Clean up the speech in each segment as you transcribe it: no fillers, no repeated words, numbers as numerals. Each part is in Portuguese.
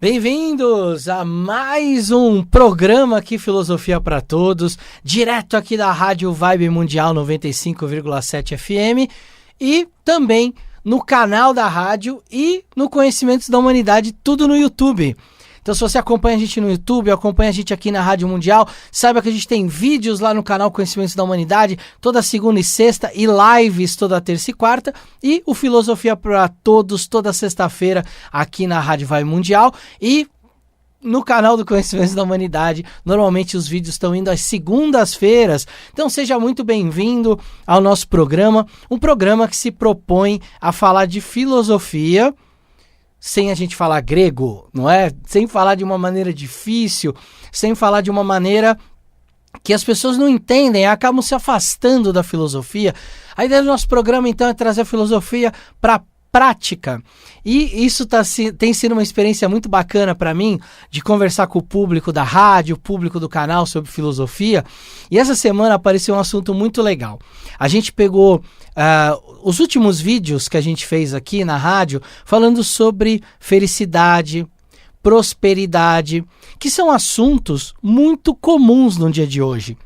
Bem-vindos a mais um programa aqui, Filosofia para Todos, direto aqui da Rádio Vibe Mundial 95,7 FM e também no canal da rádio e no Conhecimentos da Humanidade, tudo no YouTube. Então, se você acompanha a gente no YouTube, acompanha a gente aqui na Rádio Mundial, saiba que a gente tem vídeos lá no canal Conhecimentos da Humanidade, toda segunda e sexta, e lives toda terça e quarta, e o Filosofia para Todos, toda sexta-feira, aqui na Rádio Vai Mundial, e no canal do Conhecimentos da Humanidade, normalmente os vídeos estão indo às segundas-feiras, então seja muito bem-vindo ao nosso programa, um programa que se propõe a falar de filosofia, sem a gente falar grego, não é? Sem falar de uma maneira difícil, sem falar de uma maneira que as pessoas não entendem, acabam se afastando da filosofia. A ideia do nosso programa, então, é trazer a filosofia para a prática. E isso tem sido uma experiência muito bacana para mim, de conversar com o público da rádio, o público do canal sobre filosofia. E essa semana apareceu um assunto muito legal. A gente pegou os últimos vídeos que a gente fez aqui na rádio, falando sobre felicidade, prosperidade, que são assuntos muito comuns no dia de hoje.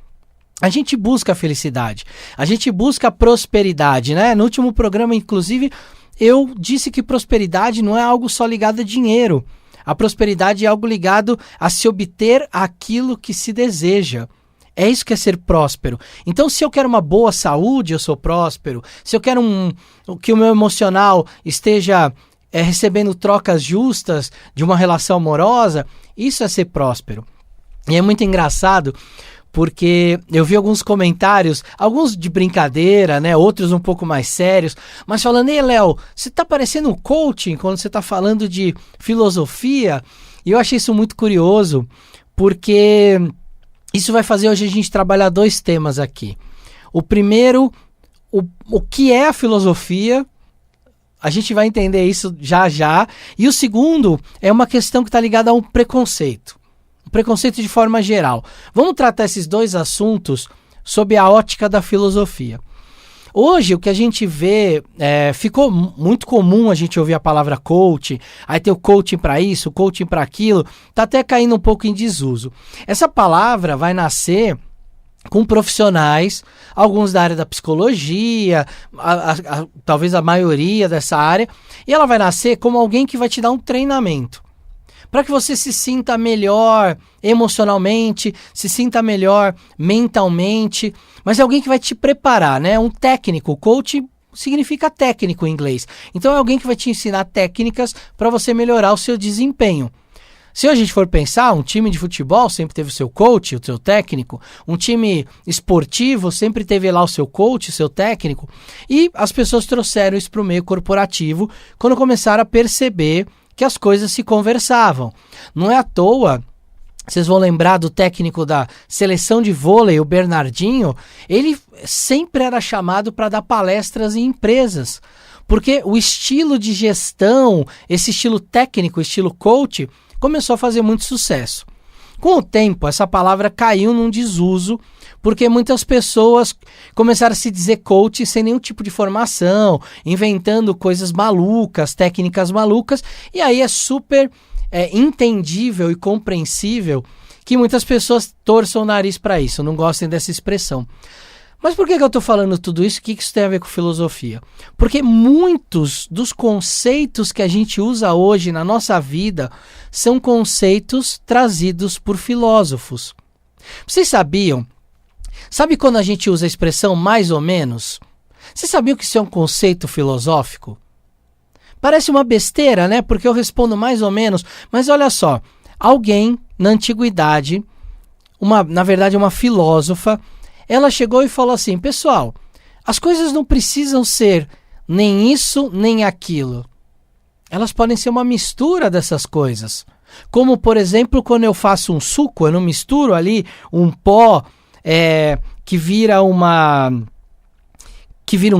A gente busca a felicidade, a gente busca a prosperidade, né? No último programa, inclusive, eu disse que prosperidade não é algo só ligado a dinheiro. A prosperidade é algo ligado a se obter aquilo que se deseja. É isso que é ser próspero. Então, se eu quero uma boa saúde, eu sou próspero. Se eu quero que o meu emocional esteja recebendo trocas justas de uma relação amorosa, isso é ser próspero. E é muito engraçado, porque eu vi alguns comentários, alguns de brincadeira, né, outros um pouco mais sérios, mas falando, ei, Léo, você tá parecendo um coaching quando você tá falando de filosofia? E eu achei isso muito curioso, porque isso vai fazer hoje a gente trabalhar dois temas aqui. O primeiro, o que é a filosofia, a gente vai entender isso já já, e o segundo é uma questão que está ligada a um preconceito. Preconceito de forma geral. Vamos tratar esses dois assuntos sob a ótica da filosofia. Hoje, o que a gente vê, ficou muito comum a gente ouvir a palavra coaching, aí tem o coaching para isso, o coaching para aquilo, tá até caindo um pouco em desuso. Essa palavra vai nascer com profissionais, alguns da área da psicologia, talvez a maioria dessa área, e ela vai nascer como alguém que vai te dar um treinamento, para que você se sinta melhor emocionalmente, se sinta melhor mentalmente, mas é alguém que vai te preparar, né? Um técnico, coach significa técnico em inglês. Então é alguém que vai te ensinar técnicas para você melhorar o seu desempenho. Se a gente for pensar, um time de futebol sempre teve o seu coach, o seu técnico, um time esportivo sempre teve lá o seu coach, o seu técnico, e as pessoas trouxeram isso para o meio corporativo quando começaram a perceber que as coisas se conversavam. Não é à toa, vocês vão lembrar do técnico da seleção de vôlei, o Bernardinho, ele sempre era chamado para dar palestras em empresas, porque o estilo de gestão, esse estilo técnico, estilo coach, começou a fazer muito sucesso. Com o tempo, essa palavra caiu num desuso, porque muitas pessoas começaram a se dizer coach sem nenhum tipo de formação, inventando coisas malucas, técnicas malucas, e aí é super entendível e compreensível que muitas pessoas torçam o nariz para isso, não gostem dessa expressão. Mas por que eu estou falando tudo isso? O que isso tem a ver com filosofia? Porque muitos dos conceitos que a gente usa hoje na nossa vida são conceitos trazidos por filósofos. Vocês sabiam? Sabe quando a gente usa a expressão mais ou menos? Vocês sabiam que isso é um conceito filosófico? Parece uma besteira, né? Porque eu respondo mais ou menos, mas olha só, alguém na antiguidade, na verdade uma filósofa, ela chegou e falou assim, pessoal, as coisas não precisam ser nem isso, nem aquilo. Elas podem ser uma mistura dessas coisas. Como, por exemplo, quando eu faço um suco, eu não misturo ali um pó que vira um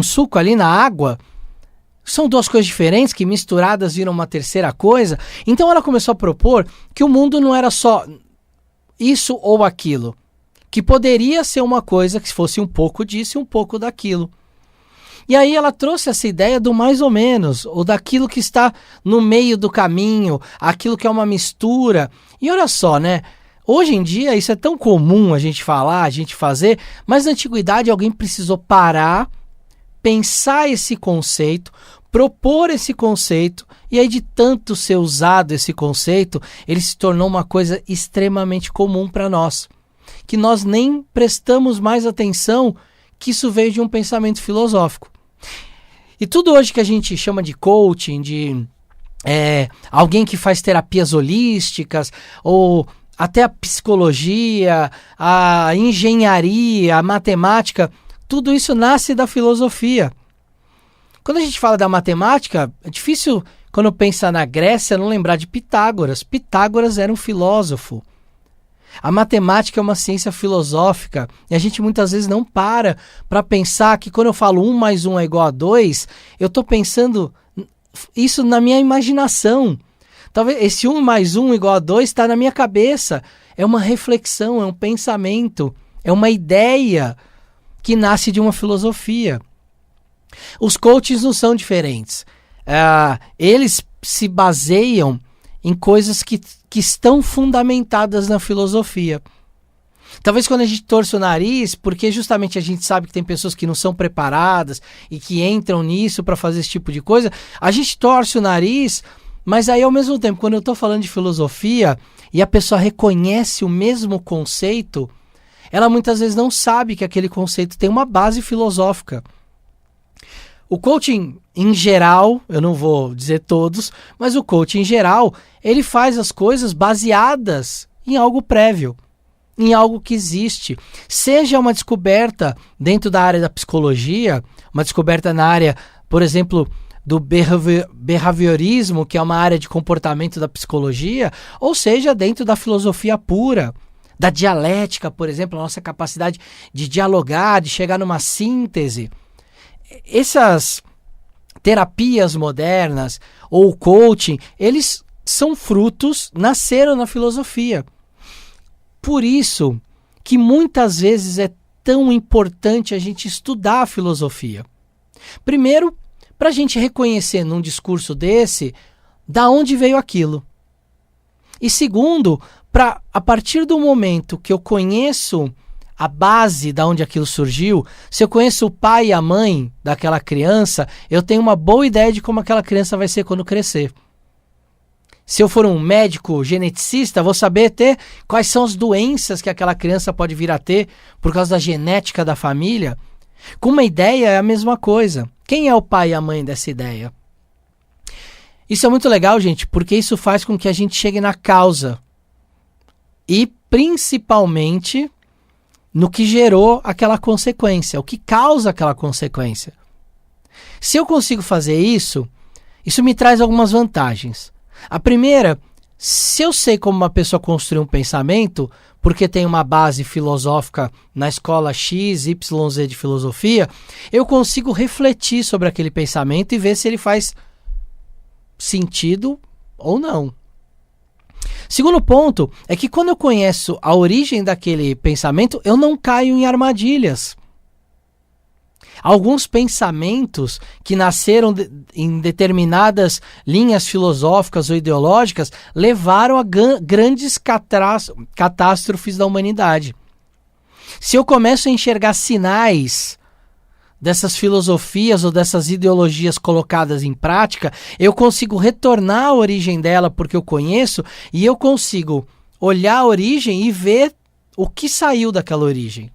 suco ali na água. São duas coisas diferentes que misturadas viram uma terceira coisa. Então ela começou a propor que o mundo não era só isso ou aquilo, que poderia ser uma coisa que fosse um pouco disso e um pouco daquilo. E aí ela trouxe essa ideia do mais ou menos, ou daquilo que está no meio do caminho, aquilo que é uma mistura. E olha só, né? Hoje em dia isso é tão comum a gente falar, a gente fazer, mas na antiguidade alguém precisou parar, pensar esse conceito, propor esse conceito, e aí de tanto ser usado esse conceito, ele se tornou uma coisa extremamente comum para nós, que nós nem prestamos mais atenção que isso veio de um pensamento filosófico. E tudo hoje que a gente chama de coaching, de alguém que faz terapias holísticas, ou até a psicologia, a engenharia, a matemática, tudo isso nasce da filosofia. Quando a gente fala da matemática, é difícil, quando pensa na Grécia, não lembrar de Pitágoras. Pitágoras era um filósofo. A matemática é uma ciência filosófica e a gente muitas vezes não para pensar que quando eu falo 1 mais 1 é igual a 2, eu estou pensando isso na minha imaginação. Talvez esse 1 mais 1 igual a 2 está na minha cabeça. É uma reflexão, é um pensamento, é uma ideia que nasce de uma filosofia. Os coaches não são diferentes. Eles se baseiam em coisas que estão fundamentadas na filosofia. Talvez quando a gente torce o nariz, porque justamente a gente sabe que tem pessoas que não são preparadas e que entram nisso para fazer esse tipo de coisa, a gente torce o nariz, mas aí ao mesmo tempo, quando eu estou falando de filosofia e a pessoa reconhece o mesmo conceito, ela muitas vezes não sabe que aquele conceito tem uma base filosófica. O coaching em geral, eu não vou dizer todos, mas o coaching em geral, ele faz as coisas baseadas em algo prévio, em algo que existe. Seja uma descoberta dentro da área da psicologia, uma descoberta na área, por exemplo, do behaviorismo, que é uma área de comportamento da psicologia, ou seja, dentro da filosofia pura, da dialética, por exemplo, a nossa capacidade de dialogar, de chegar numa síntese. Essas terapias modernas ou coaching, eles são frutos, nasceram na filosofia. Por isso que muitas vezes é tão importante a gente estudar a filosofia. Primeiro, para a gente reconhecer num discurso desse, da onde veio aquilo. E segundo, para a partir do momento que eu conheço a base da onde aquilo surgiu, se eu conheço o pai e a mãe daquela criança, eu tenho uma boa ideia de como aquela criança vai ser quando crescer. Se eu for um médico geneticista, vou saber quais são as doenças que aquela criança pode vir a ter por causa da genética da família. Com uma ideia é a mesma coisa. Quem é o pai e a mãe dessa ideia? Isso é muito legal, gente, porque isso faz com que a gente chegue na causa. E, principalmente, no que gerou aquela consequência, o que causa aquela consequência. Se eu consigo fazer isso, isso me traz algumas vantagens. A primeira, se eu sei como uma pessoa construir um pensamento, porque tem uma base filosófica na escola X, Y, Z de filosofia, eu consigo refletir sobre aquele pensamento e ver se ele faz sentido ou não. Segundo ponto é que quando eu conheço a origem daquele pensamento, eu não caio em armadilhas. Alguns pensamentos que nasceram em determinadas linhas filosóficas ou ideológicas levaram a grandes catástrofes da humanidade. Se eu começo a enxergar sinais dessas filosofias ou dessas ideologias colocadas em prática, eu consigo retornar à origem dela porque eu conheço e eu consigo olhar a origem e ver o que saiu daquela origem.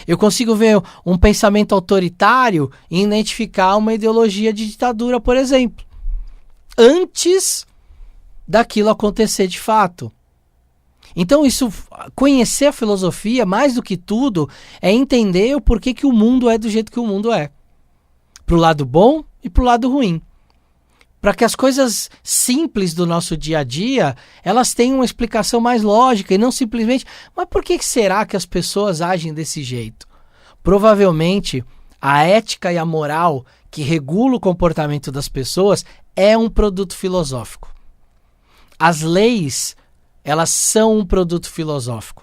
Eu consigo ver um pensamento autoritário e identificar uma ideologia de ditadura, por exemplo, antes daquilo acontecer de fato. Então, conhecer a filosofia, mais do que tudo, é entender o porquê que o mundo é do jeito que o mundo é. Para o lado bom e para o lado ruim. Para que as coisas simples do nosso dia a dia, elas tenham uma explicação mais lógica e não simplesmente, mas por que será que as pessoas agem desse jeito? Provavelmente, a ética e a moral que regula o comportamento das pessoas é um produto filosófico. As leis, elas são um produto filosófico.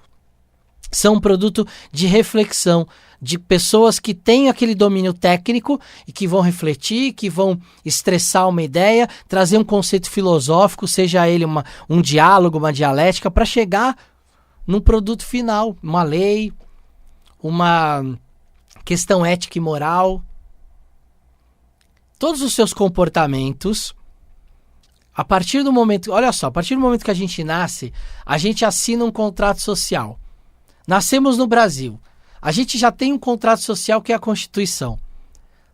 são um produto de reflexão, de pessoas que têm aquele domínio técnico e que vão refletir, que vão estressar uma ideia, trazer um conceito filosófico, seja ele um diálogo, uma dialética, para chegar num produto final, uma lei, uma questão ética e moral. Todos os seus comportamentos, a partir do momento que a gente nasce, a gente assina um contrato social. Nascemos no Brasil. A gente já tem um contrato social que é a Constituição.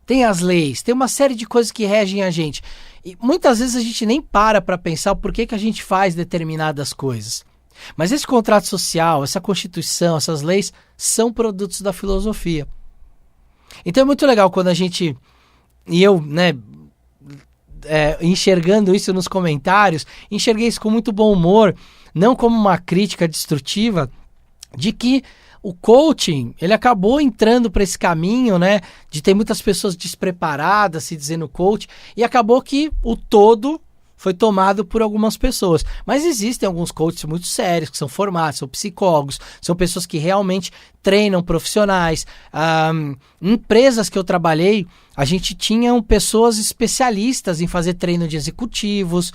Tem as leis, tem uma série de coisas que regem a gente. E muitas vezes a gente nem para pensar o porquê que a gente faz determinadas coisas. Mas esse contrato social, essa Constituição, essas leis, são produtos da filosofia. Então é muito legal quando a gente... E eu, enxergando isso nos comentários, enxerguei isso com muito bom humor, não como uma crítica destrutiva, de que o coaching, ele acabou entrando para esse caminho, de ter muitas pessoas despreparadas se dizendo coach, e acabou que o todo foi tomado por algumas pessoas. Mas existem alguns coaches muito sérios, que são formados, são psicólogos, são pessoas que realmente treinam profissionais. Em empresas que eu trabalhei, a gente tinha pessoas especialistas em fazer treino de executivos.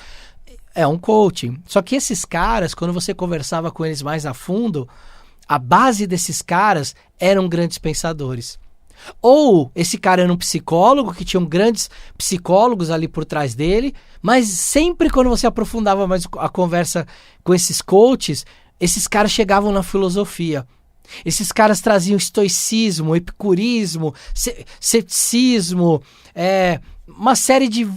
É um coaching. Só que esses caras, quando você conversava com eles mais a fundo, a base desses caras eram grandes pensadores. Ou esse cara era um psicólogo, que tinham grandes psicólogos ali por trás dele, mas sempre quando você aprofundava mais a conversa com esses coaches, esses caras chegavam na filosofia. Esses caras traziam estoicismo, epicurismo, ceticismo, uma série de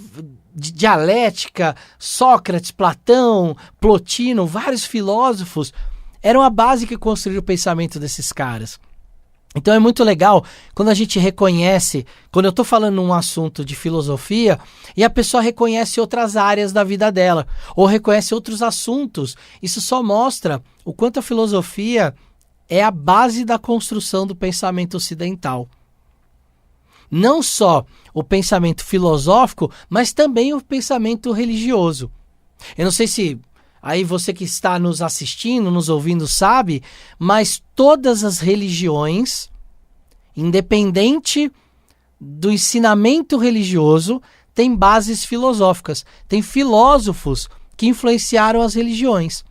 dialética, Sócrates, Platão, Plotino, vários filósofos, eram a base que construiu o pensamento desses caras. Então é muito legal quando a gente reconhece, quando eu estou falando um assunto de filosofia e a pessoa reconhece outras áreas da vida dela, ou reconhece outros assuntos. Isso só mostra o quanto a filosofia é a base da construção do pensamento ocidental. Não só o pensamento filosófico, mas também o pensamento religioso. Eu não sei se aí você que está nos assistindo, nos ouvindo, sabe, mas todas as religiões, independente do ensinamento religioso, têm bases filosóficas. Tem filósofos que influenciaram as religiões.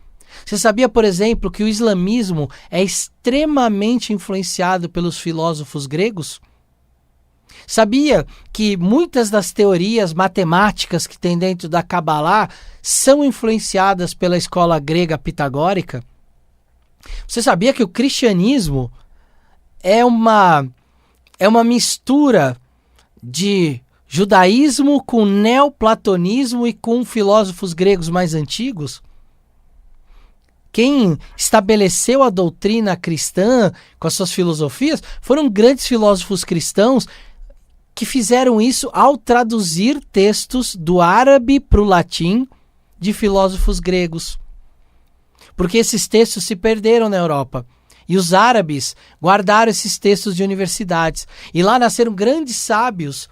Você sabia, por exemplo, que o islamismo é extremamente influenciado pelos filósofos gregos? Sabia que muitas das teorias matemáticas que tem dentro da Kabbalah são influenciadas pela escola grega pitagórica? Você sabia que o cristianismo é uma mistura de judaísmo com neoplatonismo e com filósofos gregos mais antigos? Quem estabeleceu a doutrina cristã com as suas filosofias foram grandes filósofos cristãos que fizeram isso ao traduzir textos do árabe para o latim de filósofos gregos. Porque esses textos se perderam na Europa. E os árabes guardaram esses textos de universidades. E lá nasceram grandes sábios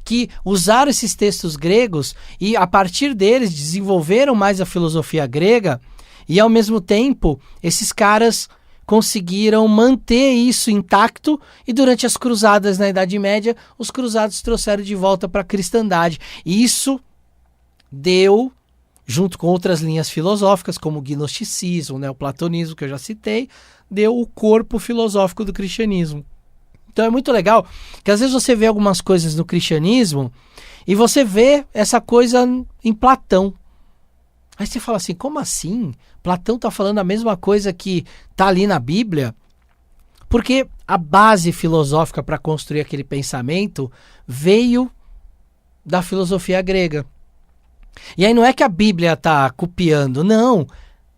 que usaram esses textos gregos e, a partir deles, desenvolveram mais a filosofia grega. E, ao mesmo tempo, esses caras conseguiram manter isso intacto, e durante as cruzadas na Idade Média, os cruzados trouxeram de volta para a cristandade. E isso deu, junto com outras linhas filosóficas, como o gnosticismo, o neoplatonismo, que eu já citei, deu o corpo filosófico do cristianismo. Então é muito legal que às vezes você vê algumas coisas no cristianismo e você vê essa coisa em Platão. Aí você fala assim, como assim? Platão está falando a mesma coisa que está ali na Bíblia? Porque a base filosófica para construir aquele pensamento veio da filosofia grega. E aí não é que a Bíblia está copiando, não.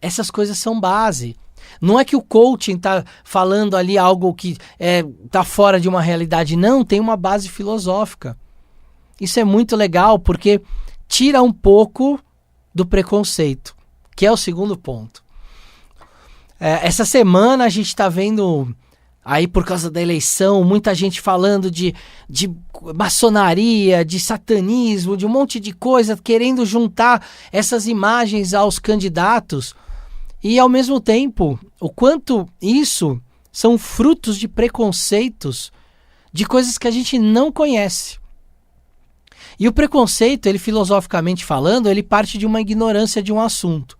Essas coisas são base. Não é que o coaching está falando ali algo que está fora de uma realidade, não. Tem uma base filosófica. Isso é muito legal porque tira um pouco do preconceito, que é o segundo ponto. Essa semana a gente está vendo, aí por causa da eleição, muita gente falando de maçonaria, de satanismo, de um monte de coisa, querendo juntar essas imagens aos candidatos. E ao mesmo tempo, o quanto isso são frutos de preconceitos de coisas que a gente não conhece. E o preconceito, ele filosoficamente falando, ele parte de uma ignorância de um assunto.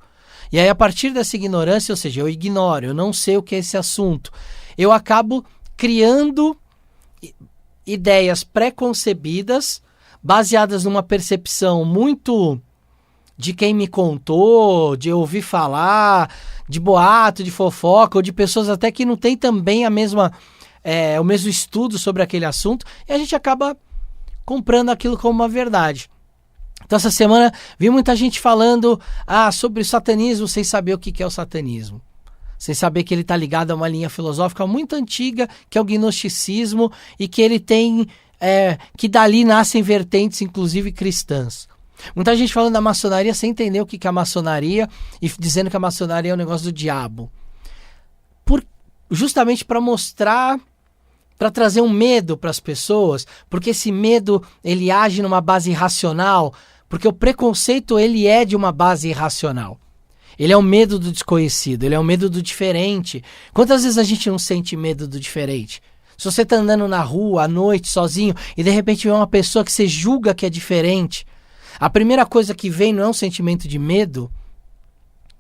E aí, a partir dessa ignorância, ou seja, eu ignoro, eu não sei o que é esse assunto, eu acabo criando ideias pré-concebidas, baseadas numa percepção muito de quem me contou, de ouvir falar, de boato, de fofoca, ou de pessoas até que não têm também o mesmo estudo sobre aquele assunto, e a gente acaba comprando aquilo como uma verdade. Então, essa semana vi muita gente falando sobre o satanismo sem saber o que é o satanismo. Sem saber que ele está ligado a uma linha filosófica muito antiga, que é o gnosticismo, e que ele tem, que dali nascem vertentes, inclusive cristãs. Muita gente falando da maçonaria sem entender o que é a maçonaria e dizendo que a maçonaria é um negócio do diabo. Justamente para mostrar, para trazer um medo para as pessoas, porque esse medo ele age numa base irracional, porque o preconceito ele é de uma base irracional. Ele é o medo do desconhecido, ele é o medo do diferente. Quantas vezes a gente não sente medo do diferente? Se você está andando na rua, à noite, sozinho, e de repente vê uma pessoa que você julga que é diferente, a primeira coisa que vem não é um sentimento de medo,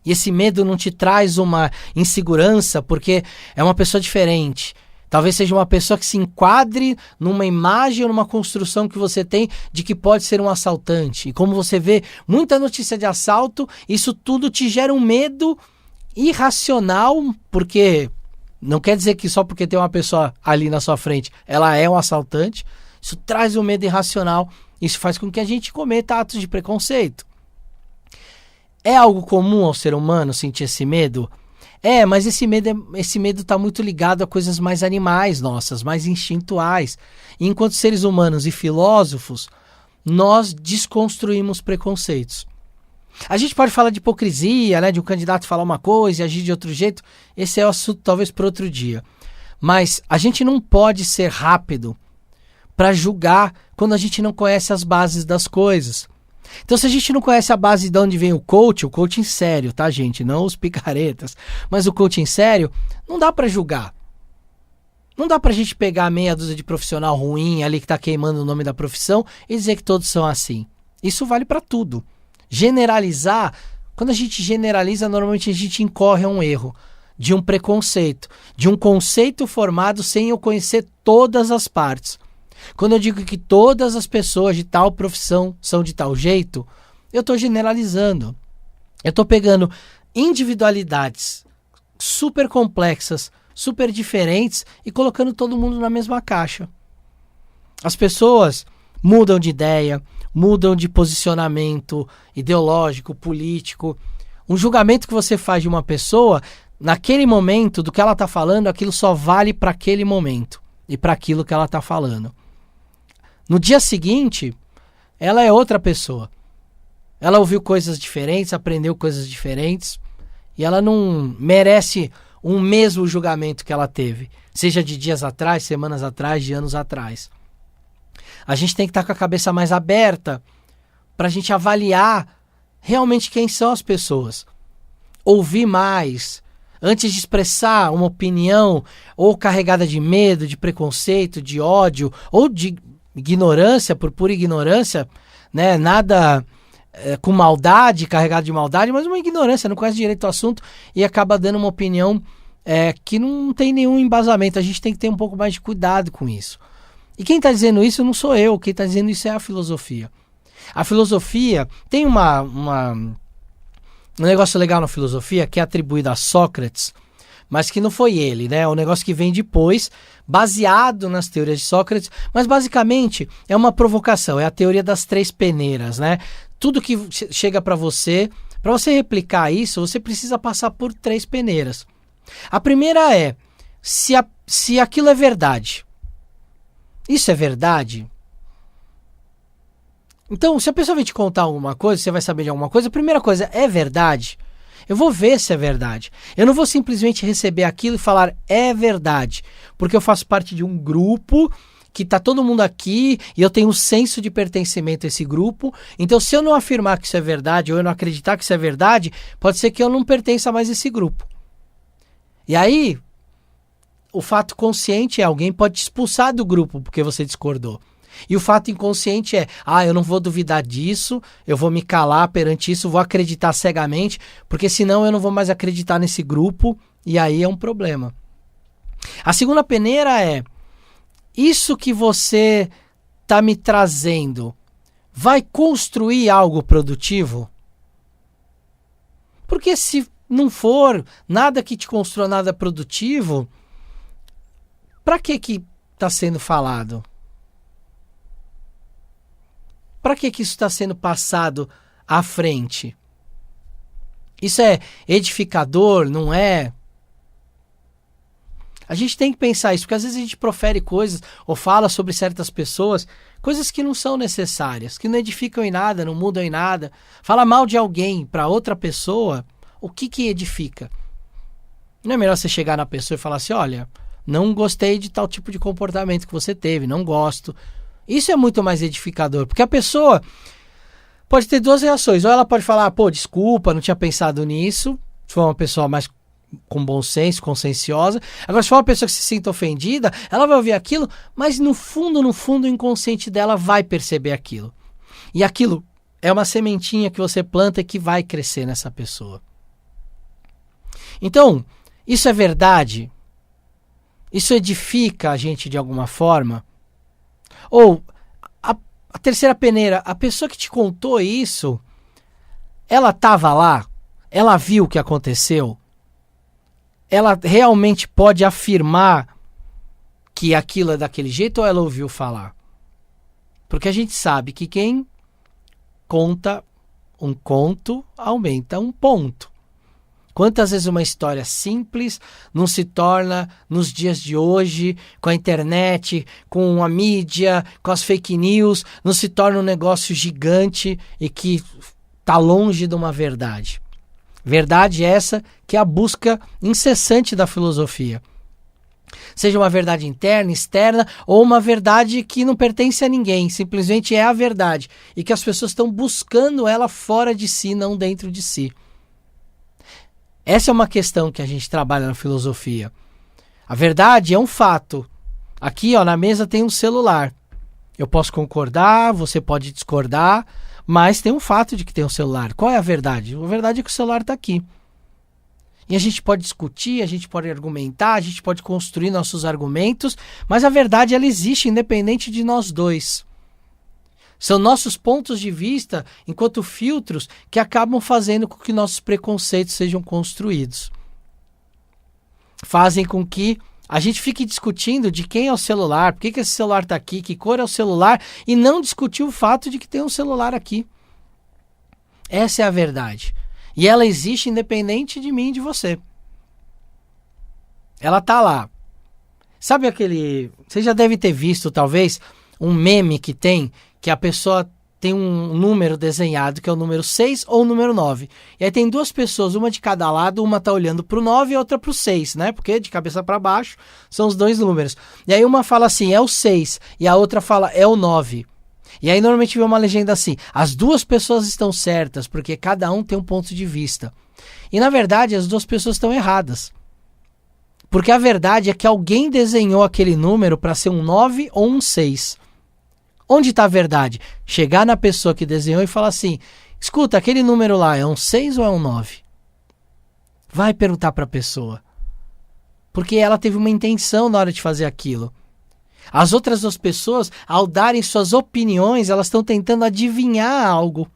e esse medo não te traz uma insegurança, porque é uma pessoa diferente. Talvez seja uma pessoa que se enquadre numa imagem ou numa construção que você tem de que pode ser um assaltante. E como você vê muita notícia de assalto, isso tudo te gera um medo irracional, porque não quer dizer que só porque tem uma pessoa ali na sua frente, ela é um assaltante. Isso traz um medo irracional. Isso faz com que a gente cometa atos de preconceito. É algo comum ao ser humano sentir esse medo? Mas esse medo está muito ligado a coisas mais animais nossas, mais instintuais. E enquanto seres humanos e filósofos, nós desconstruímos preconceitos. A gente pode falar de hipocrisia, né, de um candidato falar uma coisa e agir de outro jeito. Esse é o assunto talvez para outro dia. Mas a gente não pode ser rápido para julgar quando a gente não conhece as bases das coisas. Então, se a gente não conhece a base de onde vem o coaching sério, tá, gente? Não os picaretas, mas o coaching sério, não dá pra julgar. Não dá pra gente pegar meia dúzia de profissional ruim ali que tá queimando o nome da profissão e dizer que todos são assim. Isso vale pra tudo. Generalizar, quando a gente generaliza, normalmente a gente incorre a um erro, de um preconceito, de um conceito formado sem eu conhecer todas as partes. Quando eu digo que todas as pessoas de tal profissão são de tal jeito, eu estou generalizando. Eu estou pegando individualidades super complexas, super diferentes e colocando todo mundo na mesma caixa. As pessoas mudam de ideia, mudam de posicionamento ideológico, político. Um julgamento que você faz de uma pessoa, naquele momento, do que ela está falando, aquilo só vale para aquele momento e para aquilo que ela está falando. No dia seguinte, ela é outra pessoa. Ela ouviu coisas diferentes, aprendeu coisas diferentes, e ela não merece um mesmo julgamento que ela teve, seja de dias atrás, semanas atrás, de anos atrás. A gente tem que estar com a cabeça mais aberta para a gente avaliar realmente quem são as pessoas. Ouvir mais, antes de expressar uma opinião ou carregada de medo, de preconceito, de ódio ou de ignorância, por pura ignorância, né? Nada com maldade, carregado de maldade, mas uma ignorância, não conhece direito o assunto e acaba dando uma opinião que não tem nenhum embasamento. A gente tem que ter um pouco mais de cuidado com isso. E quem está dizendo isso não sou eu, quem está dizendo isso é a filosofia. A filosofia tem um negócio legal na filosofia que é atribuído a Sócrates, mas que não foi ele, né? É um negócio que vem depois, baseado nas teorias de Sócrates, mas basicamente é uma provocação, é a teoria das três peneiras, né? Tudo que chega para você replicar isso, você precisa passar por três peneiras. A primeira é, se aquilo é verdade. Isso é verdade? Então, se a pessoa vem te contar alguma coisa, você vai saber de alguma coisa, a primeira coisa, é verdade? Eu vou ver se é verdade. Eu não vou simplesmente receber aquilo e falar é verdade, porque eu faço parte de um grupo que está todo mundo aqui e eu tenho um senso de pertencimento a esse grupo. Então, se eu não afirmar que isso é verdade ou eu não acreditar que isso é verdade, pode ser que eu não pertença mais a esse grupo. E aí, o fato consciente é alguém pode te expulsar do grupo porque você discordou. E o fato inconsciente é, eu não vou duvidar disso, eu vou me calar perante isso, vou acreditar cegamente, porque senão eu não vou mais acreditar nesse grupo, e aí é um problema. A segunda peneira é, isso que você está me trazendo vai construir algo produtivo? Porque se não for nada que te construa nada produtivo, para que está sendo falado? Para que isso está sendo passado à frente? Isso é edificador, não é? A gente tem que pensar isso, porque às vezes a gente profere coisas ou fala sobre certas pessoas, coisas que não são necessárias, que não edificam em nada, não mudam em nada. Fala mal de alguém para outra pessoa, o que edifica? Não é melhor você chegar na pessoa e falar assim, olha, não gostei de tal tipo de comportamento que você teve, não gosto. Isso é muito mais edificador, porque a pessoa pode ter duas reações. Ou ela pode falar, desculpa, não tinha pensado nisso. Se for uma pessoa mais com bom senso, conscienciosa. Agora, se for uma pessoa que se sinta ofendida, ela vai ouvir aquilo, mas no fundo, o inconsciente dela vai perceber aquilo. E aquilo é uma sementinha que você planta e que vai crescer nessa pessoa. Então, isso é verdade? Isso edifica a gente de alguma forma? Ou, a terceira peneira, a pessoa que te contou isso, ela estava lá? Ela viu o que aconteceu? Ela realmente pode afirmar que aquilo é daquele jeito ou ela ouviu falar? Porque a gente sabe que quem conta um conto aumenta um ponto. Quantas vezes uma história simples não se torna, nos dias de hoje, com a internet, com a mídia, com as fake news, não se torna um negócio gigante e que está longe de uma verdade. Verdade essa que é a busca incessante da filosofia. Seja uma verdade interna, externa, ou uma verdade que não pertence a ninguém, simplesmente é a verdade. E que as pessoas estão buscando ela fora de si, não dentro de si. Essa é uma questão que a gente trabalha na filosofia. A verdade é um fato. Aqui, na mesa tem um celular. Eu posso concordar, você pode discordar, mas tem um fato de que tem um celular. Qual é a verdade? A verdade é que o celular está aqui. E a gente pode discutir, a gente pode argumentar, a gente pode construir nossos argumentos, mas a verdade ela existe independente de nós dois. São nossos pontos de vista, enquanto filtros, que acabam fazendo com que nossos preconceitos sejam construídos. Fazem com que a gente fique discutindo de quem é o celular, por que esse celular está aqui, que cor é o celular, e não discutir o fato de que tem um celular aqui. Essa é a verdade. E ela existe independente de mim e de você. Ela está lá. Sabe aquele... Você já deve ter visto, talvez, um meme que tem... que a pessoa tem um número desenhado, que é o número 6 ou o número 9. E aí tem duas pessoas, uma de cada lado, uma tá olhando pro 9 e a outra pro 6, né? Porque de cabeça para baixo são os dois números. E aí uma fala assim, é o 6, e a outra fala, é o 9. E aí normalmente vê uma legenda assim, as duas pessoas estão certas, porque cada um tem um ponto de vista. E na verdade as duas pessoas estão erradas. Porque a verdade é que alguém desenhou aquele número para ser um 9 ou um 6. Onde está a verdade? Chegar na pessoa que desenhou e falar assim, escuta, aquele número lá é um 6 ou é um 9? Vai perguntar para a pessoa. Porque ela teve uma intenção na hora de fazer aquilo. As outras duas pessoas, ao darem suas opiniões, elas estão tentando adivinhar algo.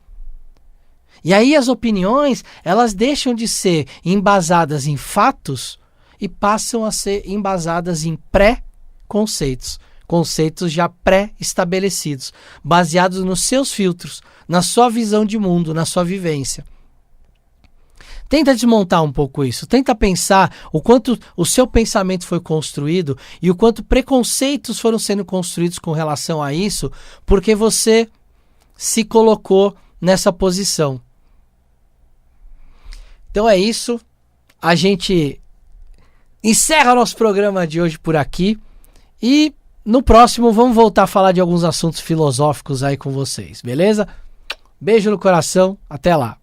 E aí as opiniões, elas deixam de ser embasadas em fatos e passam a ser embasadas em pré-conceitos. Conceitos já pré-estabelecidos, baseados nos seus filtros, na sua visão de mundo, na sua vivência. Tenta desmontar um pouco isso, tenta pensar o quanto o seu pensamento foi construído e o quanto preconceitos foram sendo construídos com relação a isso, porque você se colocou nessa posição. Então é isso, a gente encerra nosso programa de hoje por aqui e no próximo, vamos voltar a falar de alguns assuntos filosóficos aí com vocês, beleza? Beijo no coração, até lá.